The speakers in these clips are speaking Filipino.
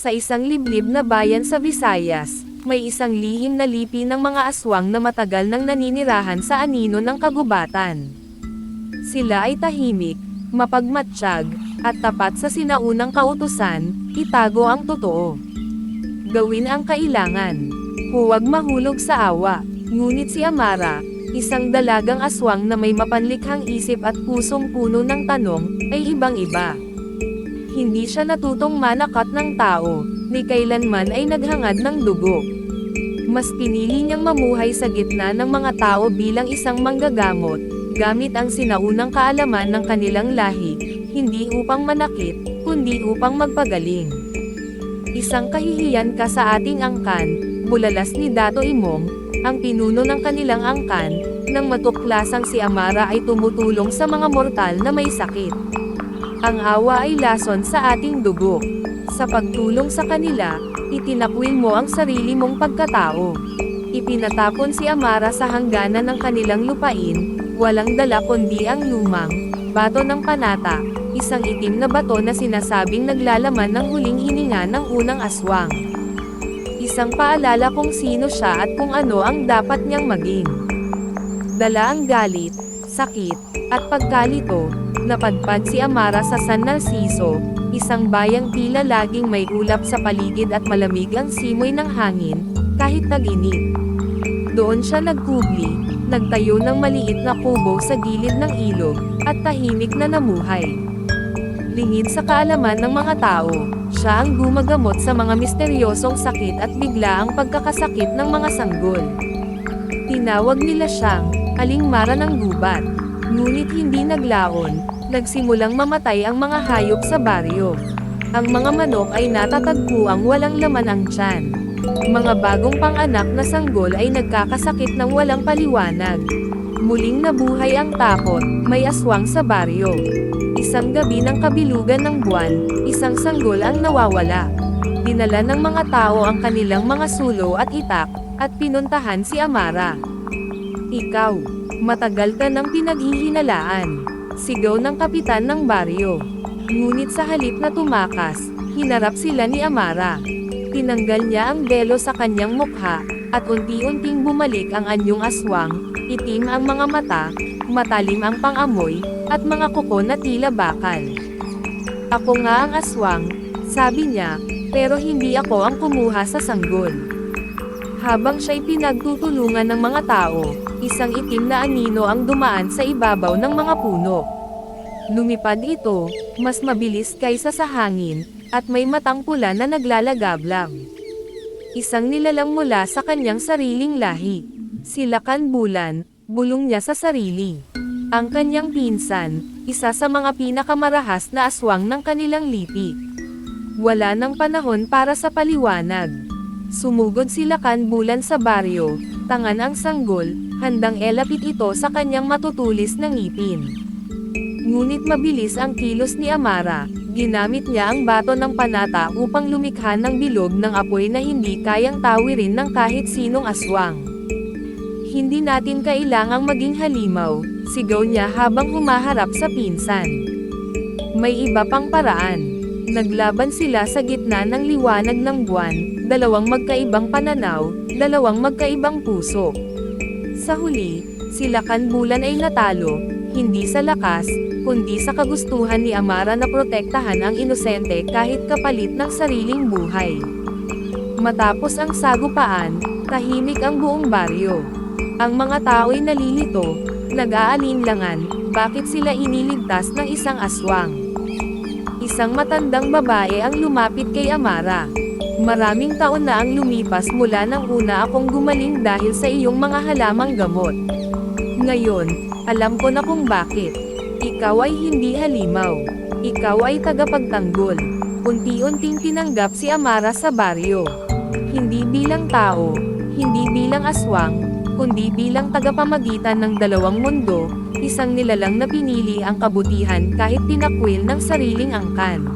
Sa isang liblib na bayan sa Visayas, may isang lihim na lipi ng mga aswang na matagal nang naninirahan sa anino ng kagubatan. Sila ay tahimik, mapagmatsyag, at tapat sa sinaunang kautusan, itago ang totoo. Gawin ang kailangan. Huwag mahulog sa awa. Ngunit si Amara, isang dalagang aswang na may mapanlikhang isip at pusong puno ng tanong, ay ibang-iba. Hindi siya natutong manakat ng tao, ni kailanman ay naghangad ng dugo. Mas pinili niyang mamuhay sa gitna ng mga tao bilang isang manggagamot, gamit ang sinaunang kaalaman ng kanilang lahi, hindi upang manakit, kundi upang magpagaling. Isang kahihiyan ka sa ating angkan, bulalas ni Dato Imong, ang pinuno ng kanilang angkan, nang matuklasang si Amara ay tumutulong sa mga mortal na may sakit. Ang awa ay lason sa ating dugo. Sa pagtulong sa kanila, itinakwil mo ang sarili mong pagkatao. Ipinatapon si Amara sa hangganan ng kanilang lupain, walang dala kundi ang lumang bato ng panata, isang itim na bato na sinasabing naglalaman ng huling hininga ng unang aswang. Isang paalala kung sino siya at kung ano ang dapat niyang maging. Dala ang galit, sakit, at pagkalito, napadpad si Amara sa San Narciso, isang bayang tila laging may ulap sa paligid at malamig ang simoy ng hangin, kahit tag-init. Doon siya nagkubli, nagtayo ng maliit na kubo sa gilid ng ilog, at tahimik na namuhay. Lingid sa kaalaman ng mga tao, siya ang gumagamot sa mga misteryosong sakit at bigla ang pagkakasakit ng mga sanggol. Tinawag nila siyang, Aling Mara ng Gubat. Ngunit hindi naglaon, nagsimulang mamatay ang mga hayop sa baryo. Ang mga manok ay natatagpuang walang laman ang tiyan. Mga bagong panganak na sanggol ay nagkakasakit ng walang paliwanag. Muling nabuhay ang takot, may aswang sa baryo. Isang gabi ng kabilugan ng buwan, isang sanggol ang nawawala. Dinala ng mga tao ang kanilang mga sulo at itak, at pinuntahan si Amara. Ikaw, matagal ka nang pinaghihinalaan. Sigaw ng kapitan ng baryo. Ngunit sa halip na tumakas, hinarap sila ni Amara. Tinanggal niya ang belo sa kanyang mukha, at unti-unting bumalik ang anyong aswang, itim ang mga mata, matalim ang pangamoy, at mga kuko na tila bakal. Ako nga ang aswang, sabi niya, pero hindi ako ang kumuha sa sanggol. Habang siya'y pinagtutulungan ng mga tao, isang itim na anino ang dumaan sa ibabaw ng mga puno. Lumipad ito, mas mabilis kaysa sa hangin, at may matang pula na naglalagablang. Isang nilalang mula sa kanyang sariling lahi. Silakan Bulan, bulong niya sa sarili. Ang kanyang pinsan, isa sa mga pinakamarahas na aswang ng kanilang lipi. Wala nang panahon para sa paliwanag. Sumugod si Lakan Bulan sa baryo, tangan ang sanggol, handang elapit ito sa kanyang matutulis na ngipin. Ngunit mabilis ang kilos ni Amara, ginamit niya ang bato ng panata upang lumikha ng bilog ng apoy na hindi kayang tawirin ng kahit sinong aswang. Hindi natin kailangang maging halimaw, sigaw niya habang humaharap sa pinsan. May iba pang paraan. Naglaban sila sa gitna ng liwanag ng buwan, dalawang magkaibang pananaw, dalawang magkaibang puso. Sa huli, si Lakan Bulan ay natalo, hindi sa lakas, kundi sa kagustuhan ni Amara na protektahan ang inosente kahit kapalit ng sariling buhay. Matapos ang sagupaan, tahimik ang buong baryo. Ang mga tao'y nalilito, nag-aalinlangan, bakit sila iniligtas ng isang aswang. Isang matandang babae ang lumapit kay Amara. Maraming taon na ang lumipas mula nang una akong gumaling dahil sa iyong mga halamang gamot. Ngayon, alam ko na kung bakit. Ikaw ay hindi halimaw. Ikaw ay tagapagtanggol. Unti-unting tinanggap si Amara sa baryo. Hindi bilang tao, hindi bilang aswang, kundi bilang tagapamagitan ng dalawang mundo, isang nilalang na pinili ang kabutihan kahit tinakwil ng sariling angkan.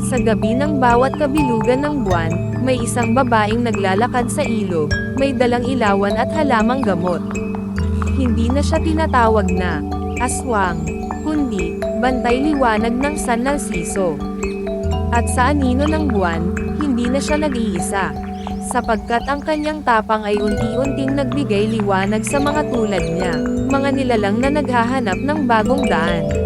Sa gabi ng bawat kabilugan ng buwan, may isang babaeng naglalakad sa ilog, may dalang ilawan at halamang gamot. Hindi na siya tinatawag na aswang, kundi bantay liwanag ng San Narciso. At sa anino ng buwan, hindi na siya nag-iisa. Sapagkat ang kanyang tapang ay unti-unting nagbigay liwanag sa mga tulad niya, mga nilalang na naghahanap ng bagong daan.